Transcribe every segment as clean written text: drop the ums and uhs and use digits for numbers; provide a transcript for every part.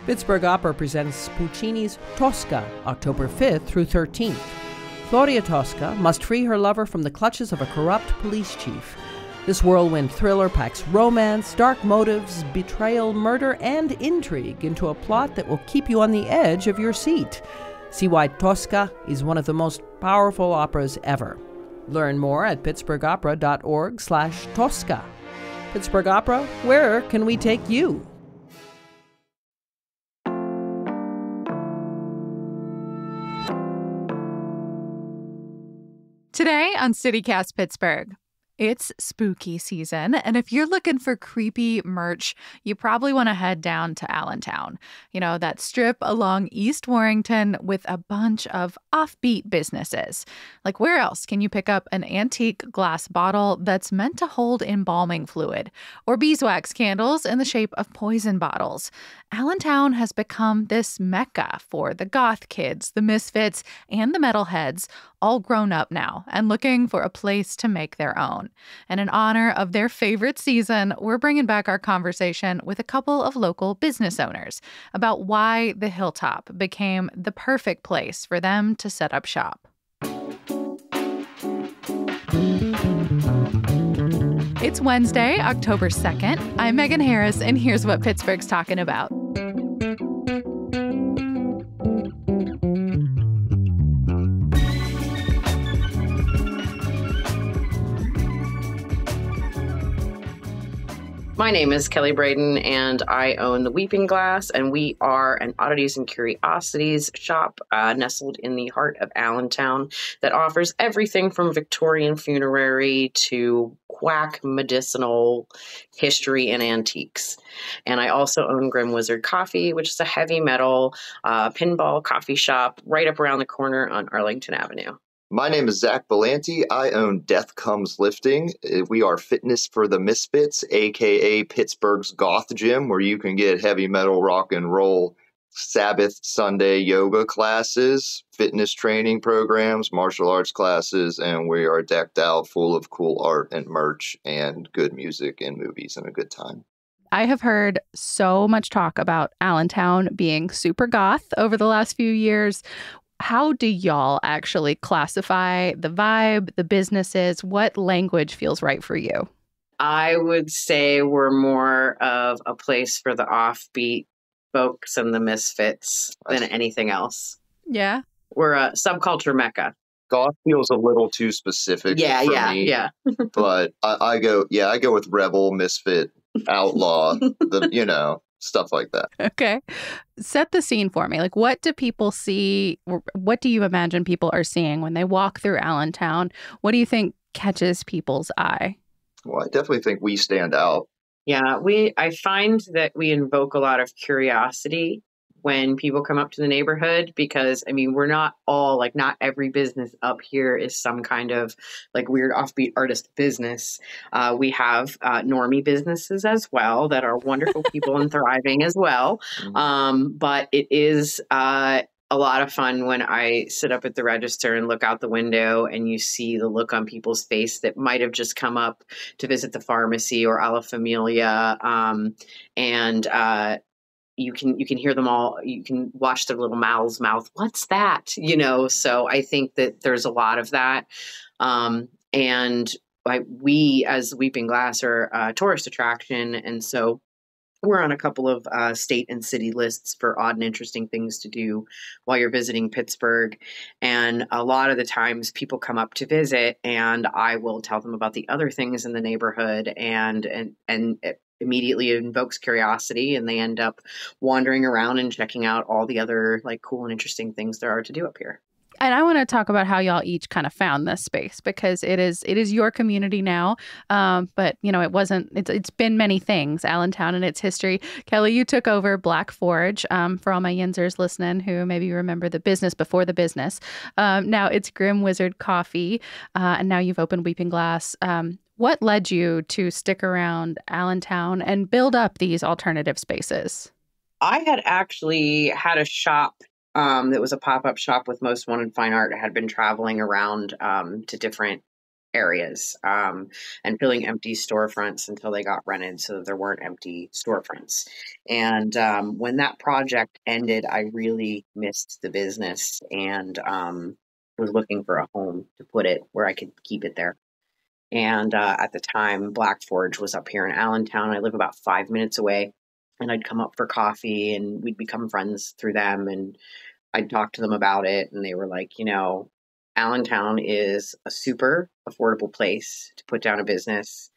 Pittsburgh Opera presents Puccini's Tosca, October 5th through 13th. Claudia Tosca must free her lover from the clutches of a corrupt police chief. This whirlwind thriller packs romance, dark motives, betrayal, murder, and intrigue into a plot that will keep you on the edge of your seat. See why Tosca is one of the most powerful operas ever. Learn more at pittsburghopera.org/Tosca. Pittsburgh Opera, where can we take you? Today on CityCast Pittsburgh, it's spooky season, and if you're looking for creepy merch, you probably want to head down to Allentown. You know, that strip along East Warrington with a bunch of offbeat businesses. Like, where else can you pick up an antique glass bottle that's meant to hold embalming fluid, or beeswax candles in the shape of poison bottles? Allentown has become this mecca for the goth kids, the misfits, and the metalheads, all grown up now and looking for a place to make their own. And in honor of their favorite season, we're bringing back our conversation with a couple of local business owners about why the Hilltop became the perfect place for them to set up shop. It's Wednesday, October 2nd. I'm Megan Harris, and here's what Pittsburgh's talking about. My name is Kelly Braden, and I own the Weeping Glass, and we are an oddities and curiosities shop nestled in the heart of Allentown that offers everything from Victorian funerary to quack medicinal history and antiques. And I also own Grim Wizard Coffee, which is a heavy metal pinball coffee shop right up around the corner on Arlington Avenue. My name is Zach Belanti. I own Death Comes Lifting. We are fitness for the misfits, a.k.a. Pittsburgh's Goth Gym, where you can get heavy metal, rock and roll, Sabbath, Sunday yoga classes, fitness training programs, martial arts classes, and we are decked out full of cool art and merch and good music and movies and a good time. I have heard so much talk about Allentown being super goth over the last few years. How do y'all actually classify the vibe, the businesses? What language feels right for you? I would say we're more of a place for the offbeat folks and the misfits than anything else. Yeah. We're a subculture mecca. Goth feels a little too specific for me. But I go with rebel, misfit, outlaw, stuff like that. Okay. Set the scene for me. Like, what do people see? What do you imagine people are seeing when they walk through Allentown? What do you think catches people's eye? Well, I definitely think we stand out. Yeah, I find that we invoke a lot of curiosity when people come up to the neighborhood because, we're not all, not every business up here is some kind of, weird offbeat artist business. We have normie businesses as well that are wonderful people and thriving as well. But it is a lot of fun when I sit up at the register and look out the window and you see the look on people's face that might have just come up to visit the pharmacy or Alla Familia. You can hear them all. You can watch their little mouths mouth. What's that? So I think that there's a lot of that. We as Weeping Glass are a tourist attraction. And so we're on a couple of state and city lists for odd and interesting things to do while you're visiting Pittsburgh. And a lot of the times people come up to visit and I will tell them about the other things in the neighborhood and it immediately invokes curiosity and they end up wandering around and checking out all the other cool and interesting things there are to do up here. And I want to talk about how y'all each kind of found this space because it is your community now. But it's been many things, Allentown and its history. Kelly, you took over Black Forge for all my Yinzers listening who maybe remember the business before the business. Now it's Grim Wizard Coffee. And now you've opened Weeping Glass. What led you to stick around Allentown and build up these alternative spaces? I had actually had a shop that was a pop-up shop with Most Wanted Fine Art. I had been traveling around to different areas, and filling empty storefronts until they got rented so that there weren't empty storefronts. And when that project ended, I really missed the business and was looking for a home to put it where I could keep it there. And at the time, Black Forge was up here in Allentown. I live about 5 minutes away. And I'd come up for coffee and we'd become friends through them. And I'd talk to them about it. And they were like, Allentown is a super affordable place to put down a business.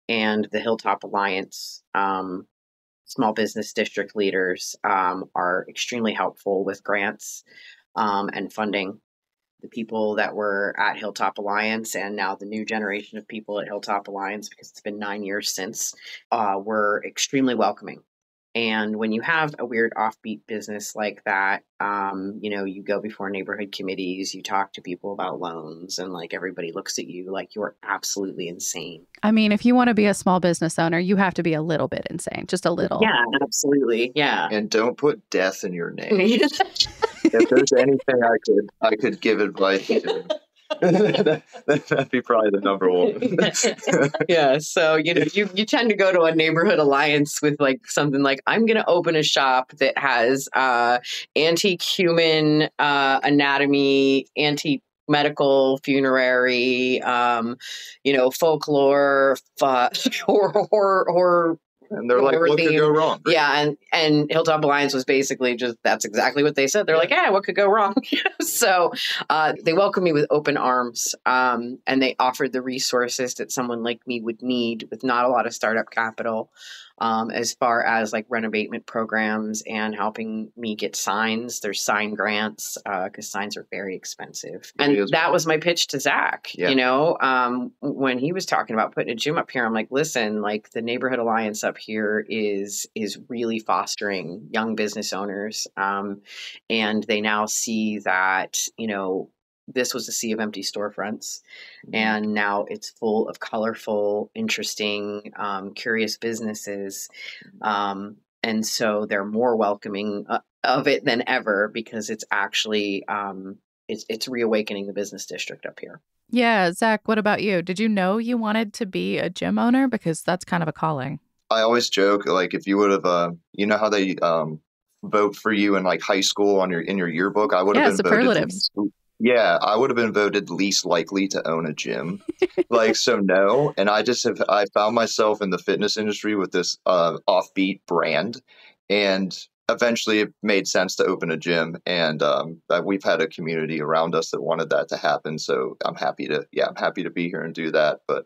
And the Hilltop Alliance, small business district leaders, are extremely helpful with grants and funding. The people that were at Hilltop Alliance and now the new generation of people at Hilltop Alliance, because it's been 9 years since, were extremely welcoming. And when you have a weird offbeat business like that, you go before neighborhood committees, you talk to people about loans, and like everybody looks at you like you're absolutely insane. I mean, if you want to be a small business owner, you have to be a little bit insane, just a little. Yeah, absolutely. Yeah. And don't put death in your name. If there's anything I could give advice to, that'd be probably the number one. Yeah. So, you tend to go to a neighborhood alliance with like something like, I'm going to open a shop that has antique human anatomy, antique medical, funerary, folklore, horror. And they're like, what could go wrong? Yeah, and Hilltop Alliance was basically that's exactly what they said. They're like, what could go wrong? So they welcomed me with open arms, and they offered the resources that someone like me would need with not a lot of startup capital, as far as like renovatement programs and helping me get signs. There's sign grants because signs are very expensive. And that was my pitch to Zach. Yeah. When he was talking about putting a gym up here, I'm like, listen, like the Neighborhood Alliance up here is really fostering young business owners. And they now see that, this was a sea of empty storefronts, and now it's full of colorful, interesting, curious businesses. And so they're more welcoming of it than ever because it's actually it's reawakening the business district up here. Yeah. Zach, what about you? Did you know you wanted to be a gym owner? Because that's kind of a calling. I always joke, like if you would have, how they vote for you in like high school in your yearbook, I would have been superlatives. Yeah, I would have been voted least likely to own a gym. So no. And I found myself in the fitness industry with this offbeat brand. And eventually it made sense to open a gym. And we've had a community around us that wanted that to happen. So I'm happy to be here and do that. But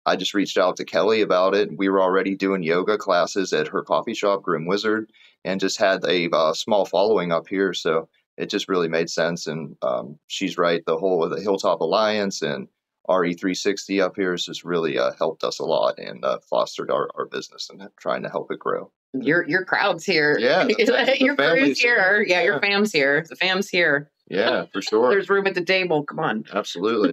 I just reached out to Kelly about it. We were already doing yoga classes at her coffee shop, Grim Wizard, and just had a small following up here. So it just really made sense. And she's right. The whole of the Hilltop Alliance and RE360 up here has just really helped us a lot and fostered our business and trying to help it grow. Your crowd's here. Yeah. Your crew's here. Yeah, your fam's here. The fam's here. Yeah, for sure. There's room at the table. Come on. Absolutely.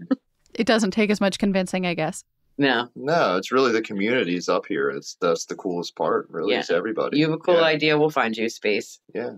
It doesn't take as much convincing, I guess. No, it's really the communities up here. That's the coolest part, really, is everybody. You have a cool idea, we'll find you a space. Yeah.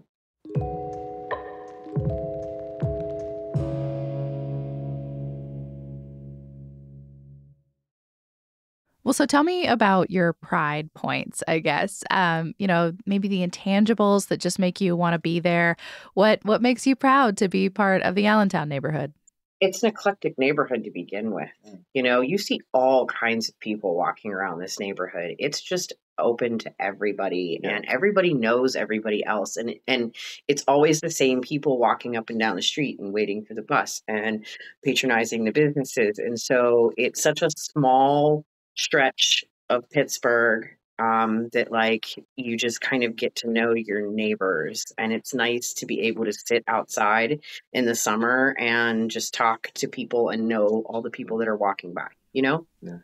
Well, so tell me about your pride points, I guess. Maybe the intangibles that just make you want to be there. What makes you proud to be part of the Allentown neighborhood? It's an eclectic neighborhood to begin with. You see all kinds of people walking around this neighborhood. It's just open to everybody, and everybody knows everybody else. And it's always the same people walking up and down the street and waiting for the bus and patronizing the businesses. And so it's such a small stretch of Pittsburgh that like you just kind of get to know your neighbors, and it's nice to be able to sit outside in the summer and just talk to people and know all the people that are walking by,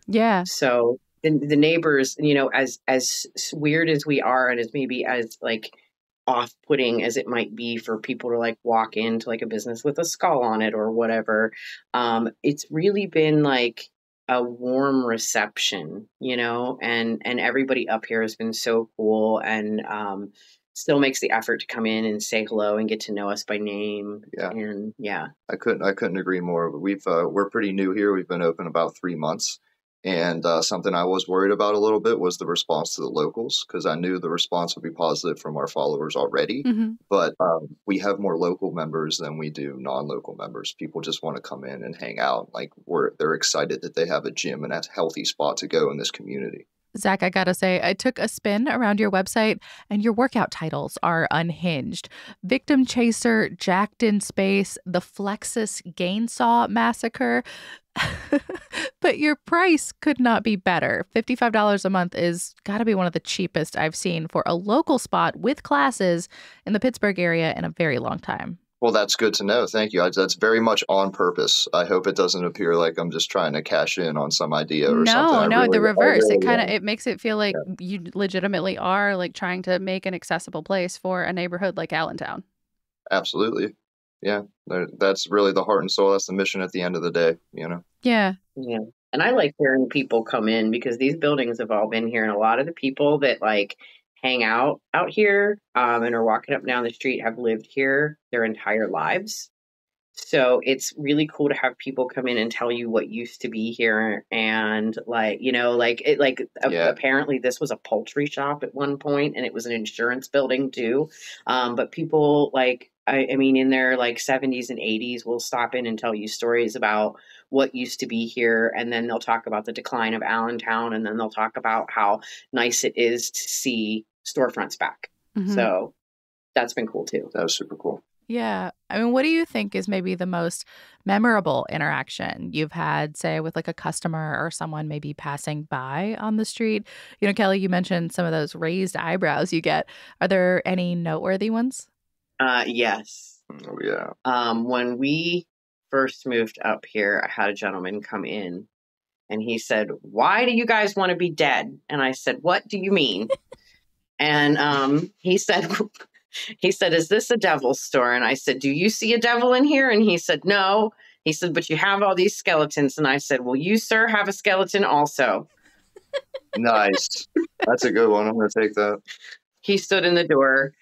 Yeah. So the neighbors, as weird as we are, and as maybe as like off-putting as it might be for people to like walk into like a business with a skull on it or whatever, it's really been like a warm reception, and everybody up here has been so cool and still makes the effort to come in and say hello and get to know us by name. Yeah. And yeah. I couldn't agree more. We're pretty new here. We've been open about 3 months. And something I was worried about a little bit was the response to the locals, because I knew the response would be positive from our followers already. Mm-hmm. But we have more local members than we do non-local members. People just want to come in and hang out. Like they're excited that they have a gym and a healthy spot to go in this community. Zach, I gotta say, I took a spin around your website and your workout titles are unhinged. Victim Chaser, Jacked in Space, the Flexus Gainsaw Massacre. But your price could not be better. $55 a month is gotta be one of the cheapest I've seen for a local spot with classes in the Pittsburgh area in a very long time. Well, that's good to know. Thank you. That's very much on purpose. I hope it doesn't appear like I'm just trying to cash in on some idea or something. No, the reverse. Really It makes it feel like you legitimately are like trying to make an accessible place for a neighborhood like Allentown. Absolutely. Yeah. That's really the heart and soul. That's the mission at the end of the day, you know? Yeah. Yeah. And I like hearing people come in because these buildings have all been here. And a lot of the people that like hang out here and are walking up and down the street have lived here their entire lives. So it's really cool to have people come in and tell you what used to be here. And like, you know, apparently this was a poultry shop at one point and it was an insurance building too. But people like, I mean, in their like 70s and 80s will stop in and tell you stories about what used to be here. And then they'll talk about the decline of Allentown. And then they'll talk about how nice it is to see storefronts back. Mm-hmm. So that's been cool too. That was super cool. Yeah. I mean, what do you think is maybe the most memorable interaction you've had, say, with like a customer or someone maybe passing by on the street? You know, Kelly, you mentioned some of those raised eyebrows you get. Are there any noteworthy ones? Yes. Oh, yeah. When we first moved up here, I had a gentleman come in and he said, "Why do you guys want to be dead?" And I said, "What do you mean?" And he said, "Is this a devil's store?" And I said, "Do you see a devil in here?" And he said, "No." He said, "But you have all these skeletons." And I said, "Well, you, sir, have a skeleton also." Nice. That's a good one. I'm going to take that. He stood in the door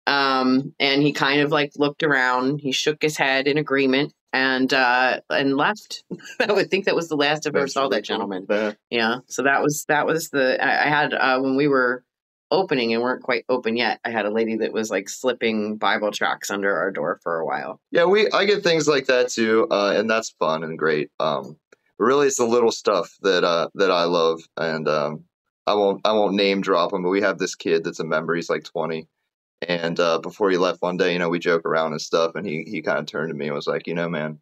and he kind of like looked around. He shook his head in agreement and left. I would think that was the last I've ever saw that gentleman. Yeah. So that was I had when we were opening and weren't quite open yet, I had a lady that was like slipping Bible tracts under our door for a while. Yeah, I get things like that too, and that's fun and great. Really, it's the little stuff that I love, and I won't name drop him, but we have this kid that's a member. He's like 20, and before he left one day, you know, we joke around and stuff, and he kind of turned to me and was like, "You know, man,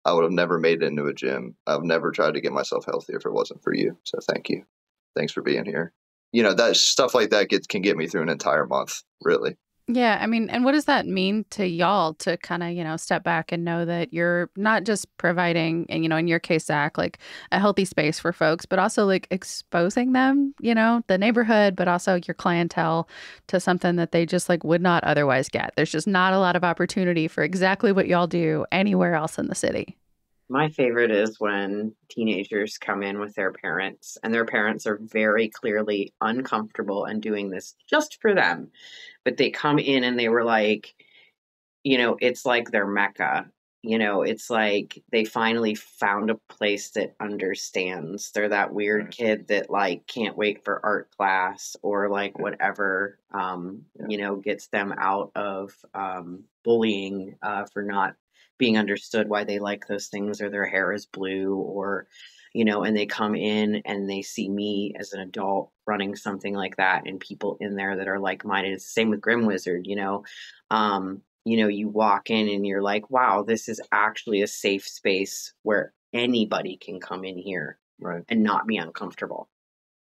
I would have never made it into a gym. I've never tried to get myself healthy if it wasn't for you. So thank you. Thanks for being here." You know, that stuff like that can get me through an entire month, really. Yeah. I mean, and what does that mean to y'all to kind of, you know, step back and know that you're not just providing, and, you know, in your case, Zach, like a healthy space for folks, but also like exposing them, you know, the neighborhood, but also your clientele to something that they just like would not otherwise get. There's just not a lot of opportunity for exactly what y'all do anywhere else in the city. My favorite is when teenagers come in with their parents and their parents are very clearly uncomfortable and doing this just for them. But they come in and they were like, you know, it's like their Mecca. You know, it's like they finally found a place that understands. They're that weird kid that like can't wait for art class or like whatever, you know, gets them out of bullying for not being understood why they like those things or their hair is blue or, you know, and they come in and they see me as an adult running something like that and people in there that are like-minded. It's the same with Grim Wizard, you know. You know, you walk in and you're like, wow, this is actually a safe space where anybody can come in here and not be uncomfortable.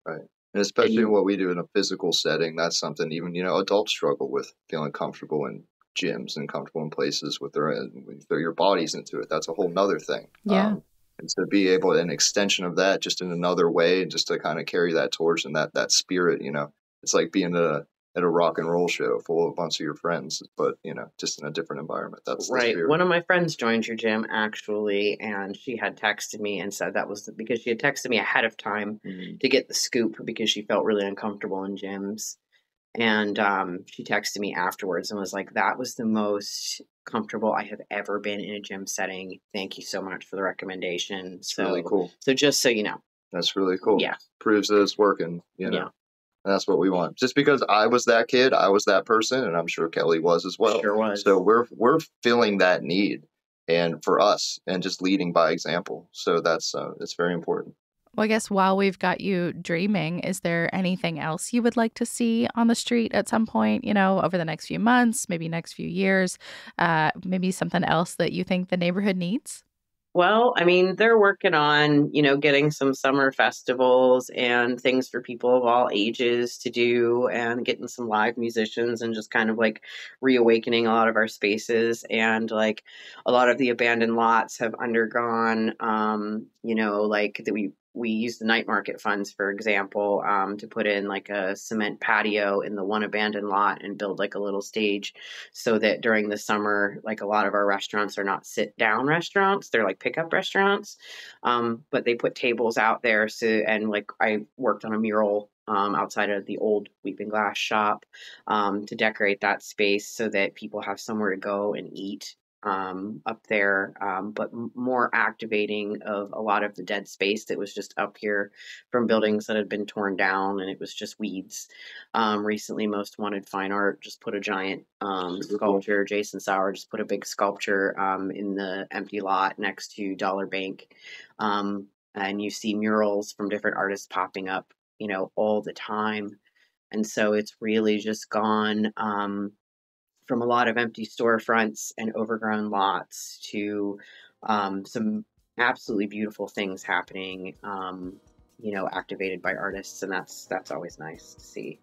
Right. And especially what we do in a physical setting, that's something even, you know, adults struggle with, feeling comfortable in gyms and comfortable in places with throw your bodies into it. That's a whole nother thing. Yeah. And to be able, an extension of that just in another way, and just to kind of carry that torch and that spirit, you know, it's like being at a rock and roll show full of a bunch of your friends, but, you know, just in a different environment. That's right. One of my friends joined your gym actually, and she had texted me and said that was because she had texted me ahead of time to get the scoop because she felt really uncomfortable in gyms. And she texted me afterwards and was like, that was the most comfortable I have ever been in a gym setting. Thank you so much for the recommendation. It's really cool. So just so you know. That's really cool. Yeah. Proves that it's working, you know. Yeah. And that's what we want. Just because I was that kid, I was that person, and I'm sure Kelly was as well. Sure was. So we're filling that need, and for us, and just leading by example. So that's very important. Well, I guess while we've got you dreaming, is there anything else you would like to see on the street at some point, over the next few months, maybe next few years, maybe something else that you think the neighborhood needs? Well, I mean, they're working on, getting some summer festivals and things for people of all ages to do, and getting some live musicians, and just kind of like reawakening a lot of our spaces. And like a lot of the abandoned lots have undergone, we use the night market funds, for example, to put in like a cement patio in the one abandoned lot and build like a little stage, so that during the summer, like a lot of our restaurants are not sit down restaurants. They're like pickup restaurants. But they put tables out there. And like I worked on a mural outside of the old Weeping Glass shop to decorate that space so that people have somewhere to go and eat up there, but more activating of a lot of the dead space that was just up here from buildings that had been torn down, and it was just weeds. Recently, Most Wanted Fine Art just put a giant sculpture. Jason Sauer just put a big sculpture in the empty lot next to Dollar Bank, and you see murals from different artists popping up, all the time. And so it's really just gone from a lot of empty storefronts and overgrown lots to some absolutely beautiful things happening, activated by artists. And that's always nice to see.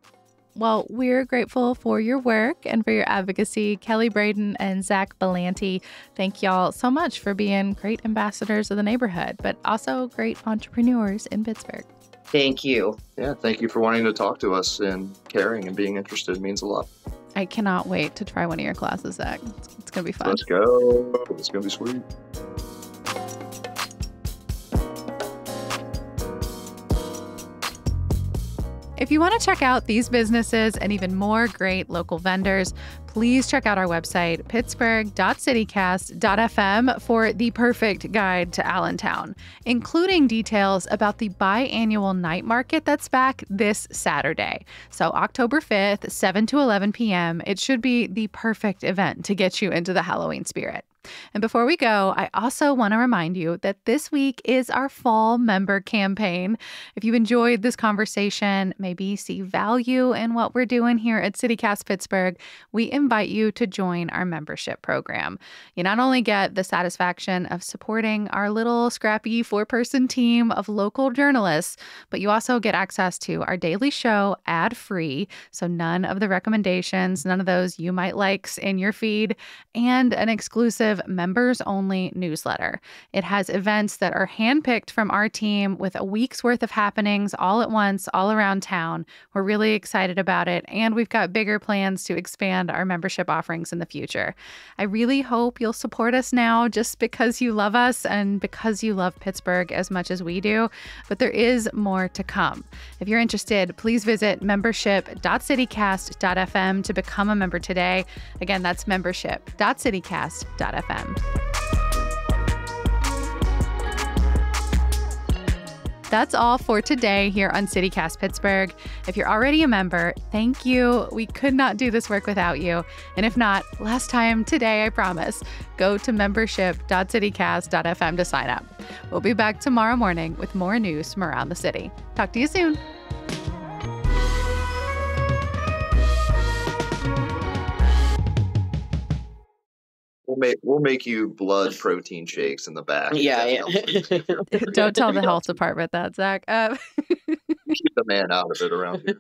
Well, we're grateful for your work and for your advocacy. Kelly Braden and Zach Belanti, thank y'all so much for being great ambassadors of the neighborhood, but also great entrepreneurs in Pittsburgh. Thank you. Yeah, thank you for wanting to talk to us and caring and being interested. It means a lot. I cannot wait to try one of your classes, Zach. It's going to be fun. Let's go. It's going to be sweet. If you want to check out these businesses and even more great local vendors, please check out our website, pittsburgh.citycast.fm, for the perfect guide to Allentown, including details about the biannual night market that's back this Saturday. So October 5th, 7 to 11 p.m., it should be the perfect event to get you into the Halloween spirit. And before we go, I also want to remind you that this week is our fall member campaign. If you enjoyed this conversation, maybe see value in what we're doing here at CityCast Pittsburgh, we invite you to join our membership program. You not only get the satisfaction of supporting our little scrappy 4-person team of local journalists, but you also get access to our daily show ad-free, so none of the recommendations, none of those you might likes in your feed, and an exclusive members-only newsletter. It has events that are handpicked from our team with a week's worth of happenings all at once, all around town. We're really excited about it, and we've got bigger plans to expand our membership offerings in the future. I really hope you'll support us now just because you love us and because you love Pittsburgh as much as we do, but there is more to come. If you're interested, please visit membership.citycast.fm to become a member today. Again, that's membership.citycast.fm. That's all for today here on CityCast Pittsburgh. If you're already a member, thank you. We could not do this work without you. And if not, last time today, I promise. Go to membership.citycast.fm to sign up. We'll be back tomorrow morning with more news from around the city. Talk to you soon. We'll make you blood protein shakes in the back. Yeah. Don't tell the health department that, Zach. Keep the man out of it around here.